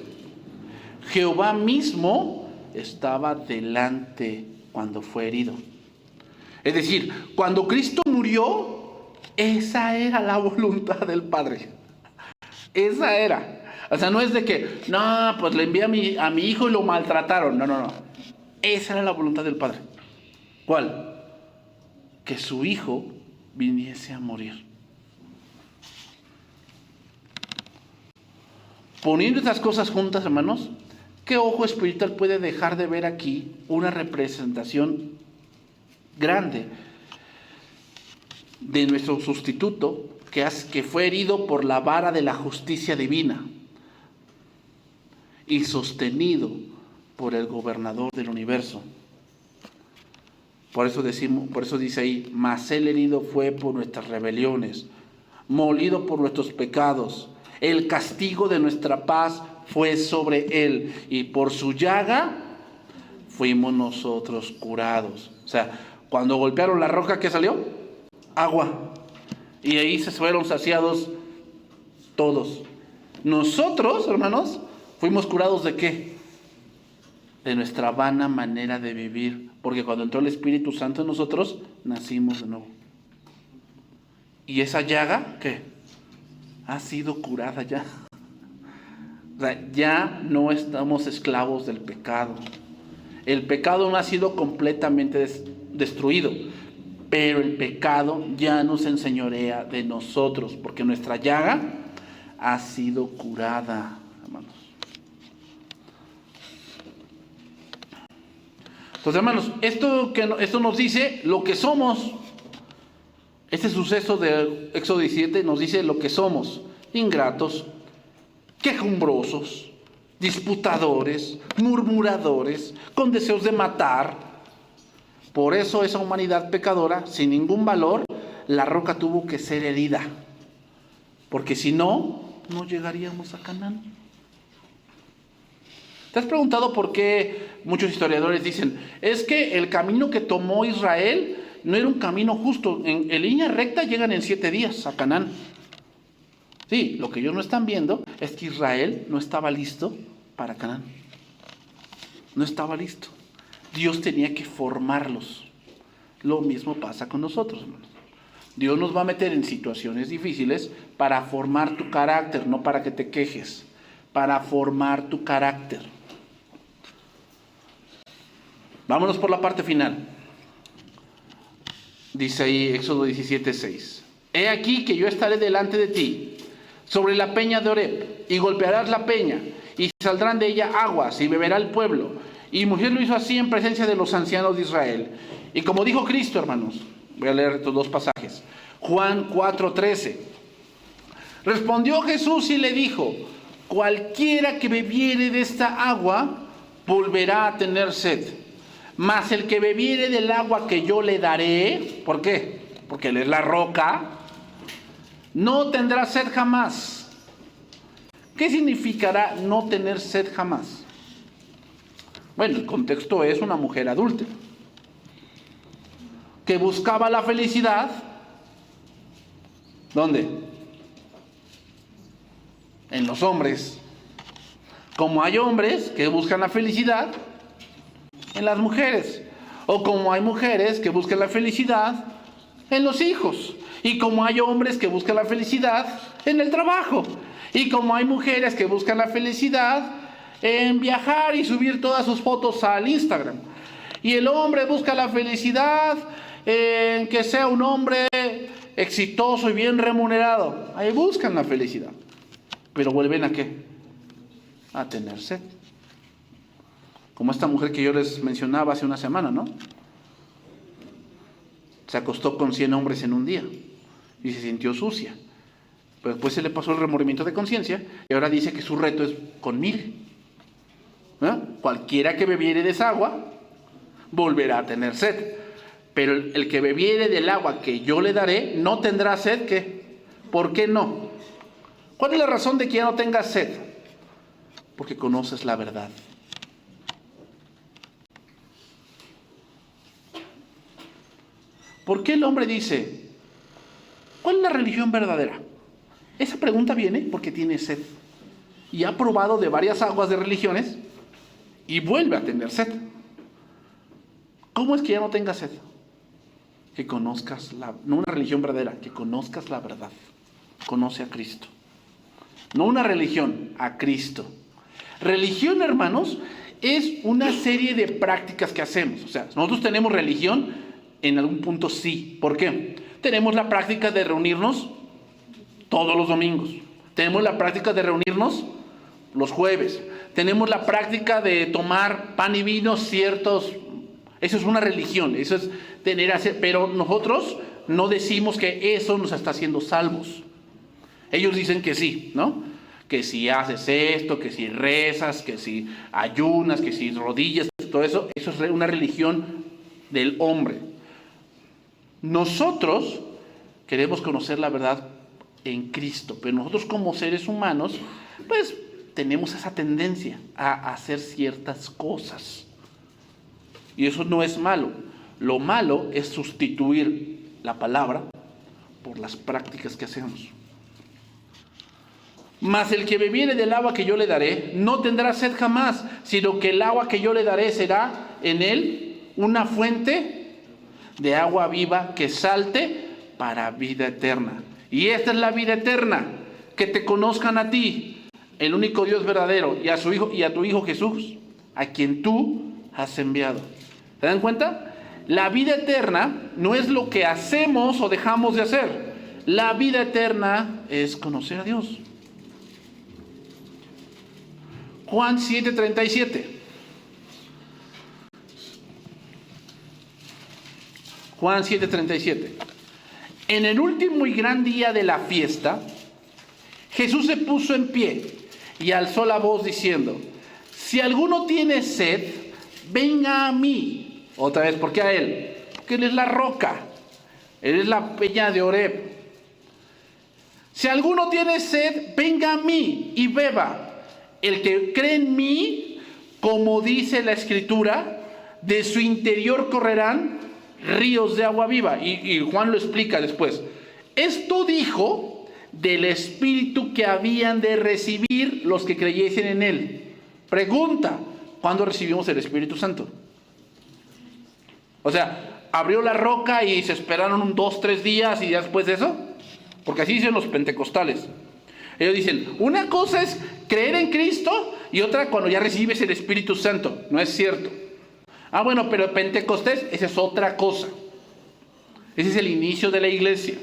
Jehová mismo estaba delante cuando fue herido. Es decir, cuando Cristo murió, esa era la voluntad del Padre. Esa era. O sea, no es de que, no, pues le envié a mi hijo y lo maltrataron. No. Esa era la voluntad del Padre. ¿Cuál? Que su hijo viniese a morir. Poniendo estas cosas juntas, hermanos, ¿qué ojo espiritual puede dejar de ver aquí una representación grande de nuestro sustituto que fue herido por la vara de la justicia divina y sostenido por el gobernador del universo? Por eso dice ahí, mas él herido fue por nuestras rebeliones, molido por nuestros pecados. El castigo de nuestra paz fue sobre él, y por su llaga fuimos nosotros curados. O sea, cuando golpearon la roca, ¿qué salió? Agua. Y ahí se fueron saciados todos. Nosotros, hermanos, fuimos curados ¿de qué? De nuestra vana manera de vivir. Porque cuando entró el Espíritu Santo en nosotros, nacimos de nuevo. Y esa llaga, ¿qué? Ha sido curada ya. O sea, ya no estamos esclavos del pecado. El pecado no ha sido completamente destruido, pero el pecado ya no se enseñorea de nosotros, porque nuestra llaga ha sido curada, hermanos. Entonces, hermanos, esto nos dice lo que somos. Este suceso de Éxodo 17 nos dice lo que somos: ingratos, quejumbrosos, disputadores, murmuradores, con deseos de matar. Por eso esa humanidad pecadora, sin ningún valor, la roca tuvo que ser herida, porque si no, no llegaríamos a Canaán. ¿Te has preguntado por qué muchos historiadores dicen, es que el camino que tomó Israel no era un camino justo? En línea recta llegan en 7 días a Canaán. Sí, lo que ellos no están viendo es que Israel no estaba listo para Canaán. No estaba listo. Dios tenía que formarlos. Lo mismo pasa con nosotros, hermanos. Dios nos va a meter en situaciones difíciles para formar tu carácter, no para que te quejes, para formar tu carácter. Vámonos por la parte final. Dice ahí Éxodo 17:6. He aquí que yo estaré delante de ti sobre la peña de Oreb, y golpearás la peña, y saldrán de ella aguas, y beberá el pueblo. Y Moisés lo hizo así en presencia de los ancianos de Israel. Y como dijo Cristo, hermanos, voy a leer estos 2 pasajes. Juan 4:13. Respondió Jesús y le dijo, cualquiera que bebiere de esta agua, volverá a tener sed. Mas el que bebiere del agua que yo le daré, ¿por qué? Porque Él es la roca, no tendrá sed jamás. ¿Qué significará no tener sed jamás? Bueno, el contexto es una mujer adúltera que buscaba la felicidad. ¿Dónde? En los hombres. Como hay hombres que buscan la felicidad en las mujeres, o como hay mujeres que buscan la felicidad en los hijos, y como hay hombres que buscan la felicidad en el trabajo, y como hay mujeres que buscan la felicidad en viajar y subir todas sus fotos al Instagram, y el hombre busca la felicidad en que sea un hombre exitoso y bien remunerado. Ahí buscan la felicidad, pero vuelven ¿a qué? A tener sed. Como esta mujer que yo les mencionaba hace una semana, ¿no? Se acostó con 100 hombres en un día y se sintió sucia. Pero después se le pasó el remordimiento de conciencia y ahora dice que su reto es con 1000. ¿No? Cualquiera que bebiere de esa agua volverá a tener sed. Pero el que bebiere del agua que yo le daré no tendrá sed. ¿Qué? ¿Por qué no? ¿Cuál es la razón de que ya no tengas sed? Porque conoces la verdad. ¿Por qué el hombre dice, ¿cuál es la religión verdadera? Esa pregunta viene porque tiene sed. Y ha probado de varias aguas de religiones y vuelve a tener sed. ¿Cómo es que ya no tengas sed? Que conozcas no una religión verdadera, que conozcas la verdad. Conoce a Cristo. No una religión, a Cristo. Religión, hermanos, es una serie de prácticas que hacemos. O sea, nosotros tenemos religión. En algún punto sí. ¿Por qué? Tenemos la práctica de reunirnos todos los domingos. Tenemos la práctica de reunirnos los jueves. Tenemos la práctica de tomar pan y vino ciertos. Eso es una religión. Eso es pero nosotros no decimos que eso nos está haciendo salvos. Ellos dicen que sí, ¿no? Que si haces esto, que si rezas, que si ayunas, que si rodillas, todo eso es una religión del hombre. Nosotros queremos conocer la verdad en Cristo, pero nosotros como seres humanos, pues tenemos esa tendencia a hacer ciertas cosas. Y eso no es malo. Lo malo es sustituir la palabra por las prácticas que hacemos. Mas el que bebiere del agua que yo le daré, no tendrá sed jamás, sino que el agua que yo le daré será en él una fuente de agua viva que salte para vida eterna. Y esta es la vida eterna, que te conozcan a ti, el único Dios verdadero, y a su Hijo y a tu Hijo Jesús, a quien tú has enviado. ¿Se dan cuenta? La vida eterna no es lo que hacemos o dejamos de hacer. La vida eterna es conocer a Dios. Juan 7:37. Juan 7:37. En el último y gran día de la fiesta, Jesús se puso en pie y alzó la voz diciendo: si alguno tiene sed, venga a mí. Otra vez, ¿por qué a Él? Porque Él es la roca. Él es la peña de Oreb. Si alguno tiene sed, venga a mí y beba. El que cree en mí, como dice la Escritura, de su interior correrán ríos de agua viva. Y Juan lo explica después. Esto dijo del Espíritu que habían de recibir los que creyesen en Él. Pregunta: ¿cuándo recibimos el Espíritu Santo? O sea, abrió la roca y se esperaron 2, 3 días y ya después de eso. Porque así dicen los pentecostales. Ellos dicen, una cosa es creer en Cristo y otra cuando ya recibes el Espíritu Santo. No es cierto. Ah, bueno, pero Pentecostés, esa es otra cosa. Ese es el inicio de la iglesia.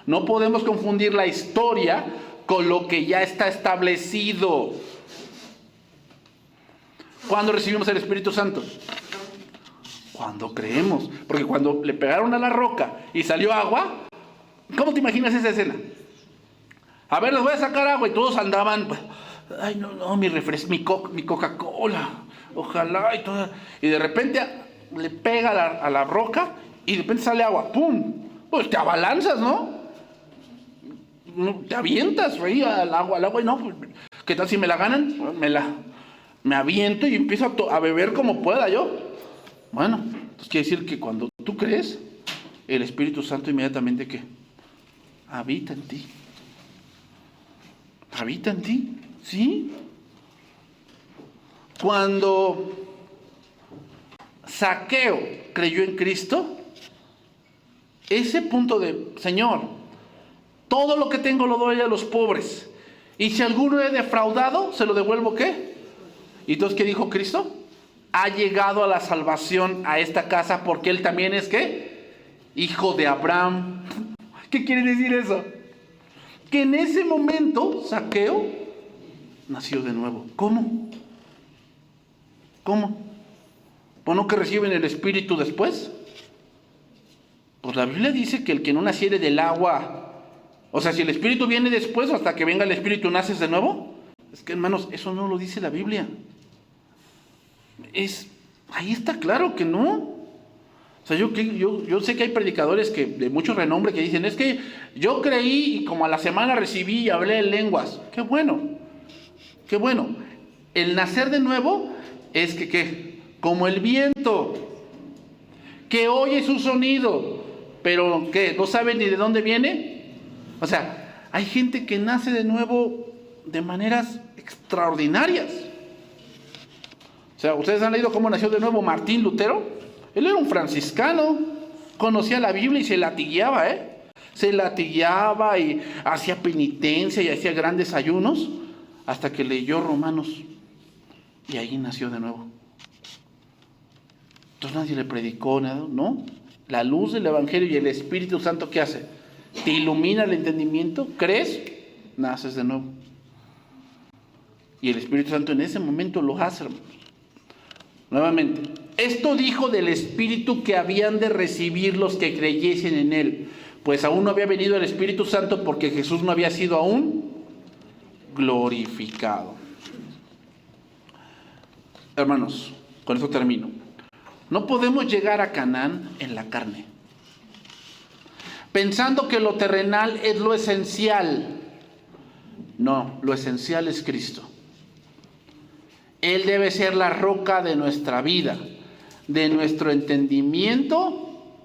No podemos confundir la historia con lo que ya está establecido. ¿Cuándo recibimos el Espíritu Santo? Cuando creemos. Porque cuando le pegaron a la roca y salió agua, ¿cómo te imaginas esa escena? A ver, les voy a sacar agua y todos andaban, ay, no, mi Coca-Cola, ojalá y todo. Y de repente le pega a la roca y de repente sale agua, ¡pum! Pues te abalanzas, ¿no? Te avientas ahí al agua y no, pues, ¿qué tal si me la ganan? Me aviento y empiezo a beber como pueda yo. Bueno, entonces quiere decir que cuando tú crees, el Espíritu Santo inmediatamente, ¿qué? Habita en ti. Habita en ti, ¿sí? Cuando Zaqueo creyó en Cristo, ese punto de, Señor, todo lo que tengo lo doy a los pobres, y si alguno he defraudado, se lo devuelvo, ¿qué? Y entonces, ¿qué dijo Cristo? Ha llegado a la salvación a esta casa porque él también es, ¿qué? Hijo de Abraham. ¿Qué quiere decir eso? Que en ese momento Zaqueo nació de nuevo. ¿Cómo? ¿Pues no que reciben el Espíritu después? Pues la Biblia dice que el que no naciere del agua, o sea, si el Espíritu viene después o hasta que venga el Espíritu naces de nuevo. Es que, hermanos, eso no lo dice la Biblia. Ahí está claro que no. O sea, yo sé que hay predicadores de mucho renombre que dicen, es que yo creí y como a la semana recibí y hablé en lenguas. Qué bueno, qué bueno. El nacer de nuevo es que, ¿qué? Como el viento, que oye su sonido, pero ¿qué? ¿No sabe ni de dónde viene? O sea, hay gente que nace de nuevo de maneras extraordinarias. O sea, ¿ustedes han leído cómo nació de nuevo Martín Lutero? Él era un franciscano, conocía la Biblia y se latigueaba, Se latigueaba y hacía penitencia y hacía grandes ayunos hasta que leyó Romanos y ahí nació de nuevo. Entonces nadie le predicó nada, ¿no? La luz del Evangelio y el Espíritu Santo, ¿qué hace? Te ilumina el entendimiento, crees, naces de nuevo. Y el Espíritu Santo en ese momento lo hace, hermanos. Nuevamente, esto dijo del Espíritu que habían de recibir los que creyesen en Él, pues aún no había venido el Espíritu Santo porque Jesús no había sido aún glorificado. Hermanos, con esto termino. No podemos llegar a Canaán en la carne, pensando que lo terrenal es lo esencial. No, lo esencial es Cristo. Él debe ser la roca de nuestra vida, de nuestro entendimiento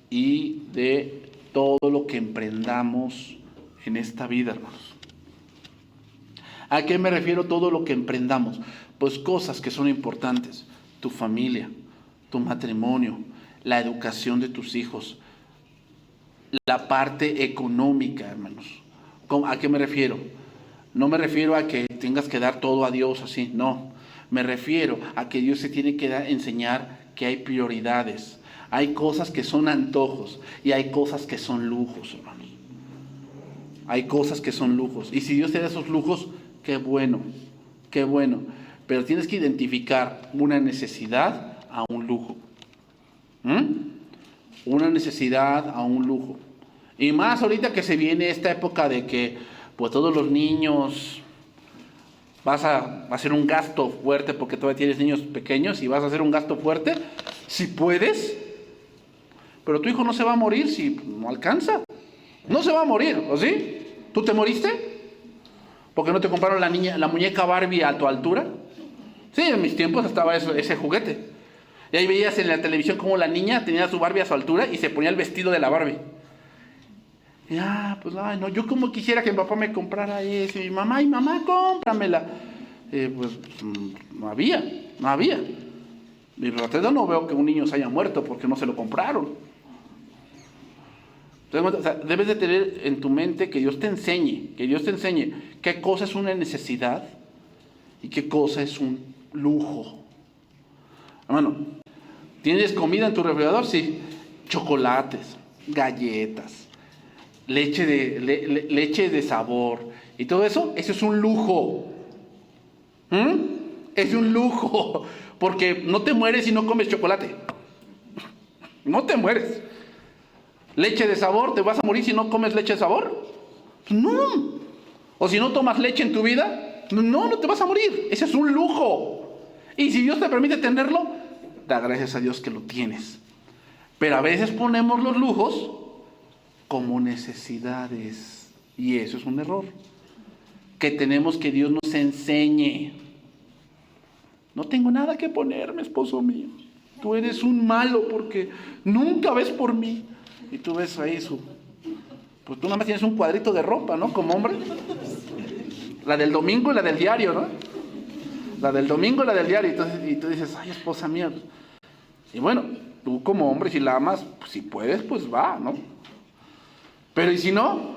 y de todo lo que emprendamos en esta vida, hermanos. ¿A qué me refiero todo lo que emprendamos? Pues cosas que son importantes. Tu familia, tu matrimonio, la educación de tus hijos, la parte económica, hermanos. ¿A qué me refiero? No me refiero a que tengas que dar todo a Dios así, no. Me refiero a que Dios se tiene que enseñar que hay prioridades. Hay cosas que son antojos y hay cosas que son lujos, hermanos. Hay cosas que son lujos. Y si Dios te da esos lujos, qué bueno, qué bueno. Pero tienes que identificar una necesidad a un lujo. Una necesidad a un lujo. Y más ahorita que se viene esta época de que pues todos los niños vas a hacer un gasto fuerte porque todavía tienes niños pequeños y vas a hacer un gasto fuerte, si puedes, pero tu hijo no se va a morir si no alcanza. No se va a morir, ¿o sí? ¿Tú te moriste? ¿Porque no te compraron la muñeca Barbie a tu altura? Sí, en mis tiempos estaba ese juguete. Y ahí veías en la televisión cómo la niña tenía su Barbie a su altura y se ponía el vestido de la Barbie. Y pues ay, no, yo como quisiera que mi papá me comprara eso. Y mamá, cómpramela. Pues no había. Y yo no veo que un niño se haya muerto porque no se lo compraron. Entonces, o sea, debes de tener en tu mente que Dios te enseñe qué cosa es una necesidad y qué cosa es un lujo. Hermano, ¿tienes comida en tu refrigerador? Sí. Chocolates, galletas, leche de sabor y todo eso, eso es un lujo. Es un lujo, porque no te mueres si no comes chocolate. No te mueres. Leche de sabor, ¿te vas a morir si no comes leche de sabor? No. O si no tomas leche en tu vida, no te vas a morir. Ese es un lujo. Y si Dios te permite tenerlo, da gracias a Dios que lo tienes. Pero a veces ponemos los lujos como necesidades. Y eso es un error. Que tenemos que Dios nos enseñe. No tengo nada que ponerme, esposo mío. Tú eres un malo porque nunca ves por mí. Y tú ves ahí pues tú nada más tienes un cuadrito de ropa, ¿no? Como hombre. La del domingo y la del diario, ¿no? La del domingo y la del diario. Y tú dices, ay, esposa mía. Y bueno, tú como hombre, si la amas, pues, si puedes, pues va, ¿no? Pero ¿y si no?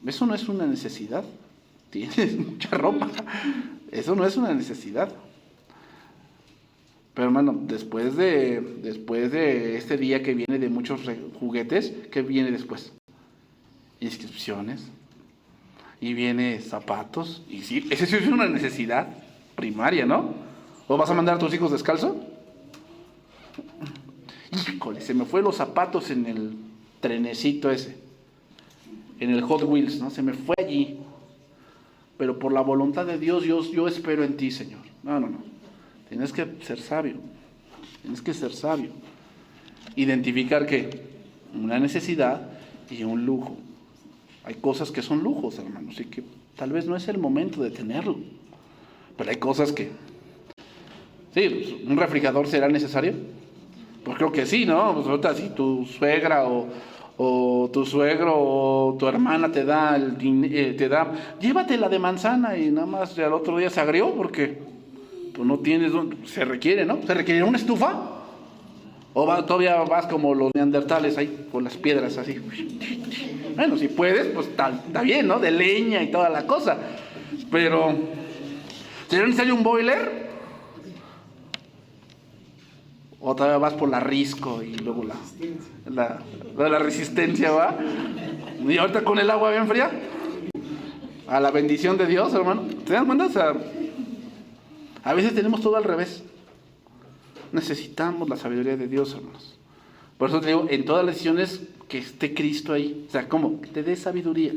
Eso no es una necesidad. Tienes mucha ropa. Eso no es una necesidad. Pero hermano, después de este día que viene de muchos juguetes, ¿qué viene después? Inscripciones. Y viene zapatos. Y sí, esa sí es una necesidad primaria, ¿no? ¿O vas a mandar a tus hijos descalzo? Híjole, se me fue los zapatos en el trenecito ese. En el Hot Wheels, ¿no? Se me fue allí. Pero por la voluntad de Dios, yo espero en ti, Señor. No. Tienes que ser sabio. Identificar que una necesidad y un lujo. Hay cosas que son lujos, hermanos, y que tal vez no es el momento de tenerlo. Pero hay cosas que... Sí, ¿un refrigerador será necesario? Pues creo que sí, ¿no? Pues ahorita sí, tu suegra o tu suegro o tu hermana te da llévatela de manzana y nada más al otro día se agrió porque pues no tienes, se requiere, ¿no? ¿Se requiere una estufa? ¿O todavía vas como los neandertales ahí, con las piedras así? Bueno, si puedes, pues está bien, ¿no? De leña y toda la cosa. Pero, ¿sería necesario un boiler? O todavía vas por la risco y luego la resistencia, ¿va? Y ahorita con el agua bien fría, a la bendición de Dios, hermano. ¿Te das cuenta? O sea, a veces tenemos todo al revés. Necesitamos la sabiduría de Dios, hermanos. Por eso te digo, en todas las decisiones que esté Cristo ahí. O sea, ¿cómo? Que te dé sabiduría.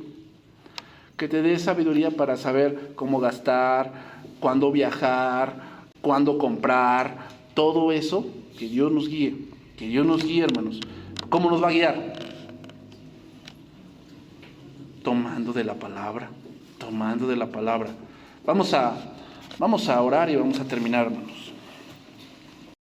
Que te dé sabiduría para saber cómo gastar, cuándo viajar, cuándo comprar, todo eso. Que Dios nos guíe. Que Dios nos guíe, hermanos. ¿Cómo nos va a guiar? Tomando de la palabra. Tomando de la palabra. Vamos a orar y vamos a terminar, hermanos.